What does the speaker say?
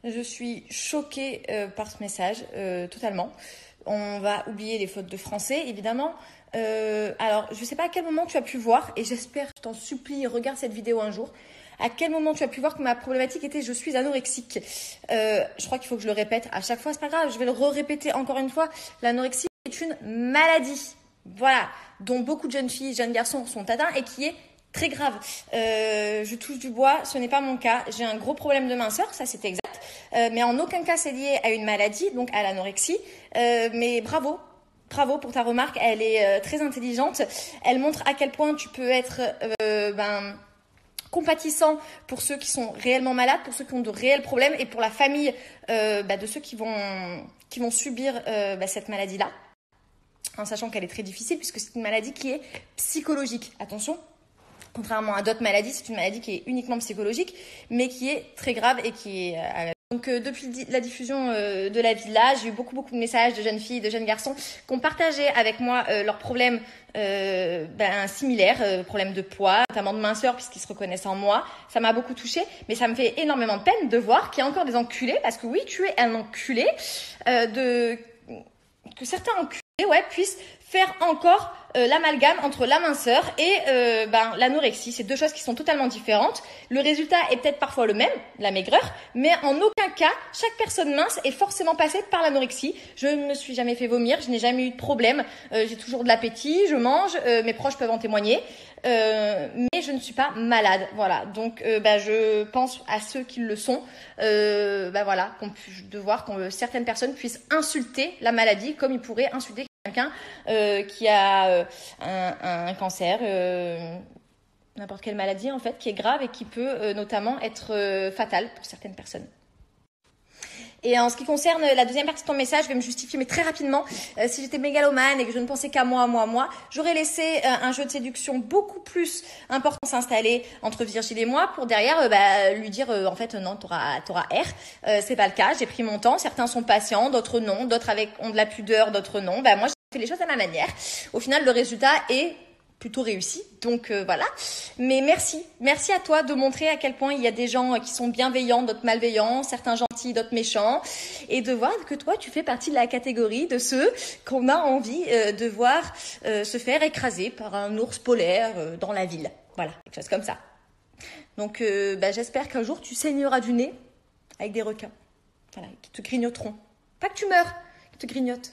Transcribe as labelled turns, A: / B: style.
A: Je suis choquée par ce message, totalement. On va oublier les fautes de français, évidemment. Alors, je ne sais pas à quel moment tu as pu voir, et j'espère, je t'en supplie, regarde cette vidéo un jour. À quel moment tu as pu voir que ma problématique était je suis anorexique. Je crois qu'il faut que je le répète à chaque fois, c'est pas grave, je vais le répéter encore une fois. L'anorexie est une maladie, voilà, dont beaucoup de jeunes filles et jeunes garçons sont atteints et qui est très grave. Je touche du bois, ce n'est pas mon cas. J'ai un gros problème de minceur, ça c'est exact. Mais en aucun cas c'est lié à une maladie, donc à l'anorexie. Mais bravo. Bravo pour ta remarque, elle est très intelligente. Elle montre à quel point tu peux être compatissant pour ceux qui sont réellement malades, pour ceux qui ont de réels problèmes et pour la famille de ceux qui vont subir cette maladie-là. En sachant qu'elle est très difficile puisque c'est une maladie qui est psychologique. Attention, contrairement à d'autres maladies, c'est une maladie qui est uniquement psychologique, mais qui est très grave et qui est... Donc depuis la diffusion de la villa, j'ai eu beaucoup de messages de jeunes filles, de jeunes garçons qui ont partagé avec moi leurs problèmes similaires, problèmes de poids, notamment de minceur puisqu'ils se reconnaissent en moi. Ça m'a beaucoup touchée, mais ça me fait énormément de peine de voir qu'il y a encore des enculés, parce que oui, tu es un enculé, que certains enculés puissent faire encore l'amalgame entre la minceur et l'anorexie. C'est deux choses qui sont totalement différentes. Le résultat est peut-être parfois le même, la maigreur, mais en aucun cas, chaque personne mince est forcément passée par l'anorexie. Je ne me suis jamais fait vomir, je n'ai jamais eu de problème. J'ai toujours de l'appétit, je mange, mes proches peuvent en témoigner. Mais je ne suis pas malade, voilà. Donc, je pense à ceux qui le sont, de voir que certaines personnes puissent insulter la maladie comme ils pourraient insulter quelqu'un qui a un cancer, n'importe quelle maladie en fait, qui est grave et qui peut notamment être fatale pour certaines personnes. Et en ce qui concerne la deuxième partie de ton message, je vais me justifier, mais très rapidement. Si j'étais mégalomane et que je ne pensais qu'à moi, j'aurais laissé un jeu de séduction beaucoup plus important s'installer entre Virgile et moi pour derrière lui dire en fait non, t'auras R. C'est pas le cas, j'ai pris mon temps. Certains sont patients, d'autres non, d'autres ont de la pudeur, d'autres non. Moi, j'ai fait les choses à ma manière. Au final, le résultat est plutôt réussi, donc voilà. Mais merci à toi de montrer à quel point il y a des gens qui sont bienveillants, d'autres malveillants, certains gentils, d'autres méchants, et de voir que toi tu fais partie de la catégorie de ceux qu'on a envie de voir se faire écraser par un ours polaire dans la ville, voilà, quelque chose comme ça. Donc j'espère qu'un jour tu saigneras du nez avec des requins, voilà, qui te grignoteront, pas que tu meurs, qui te grignotent.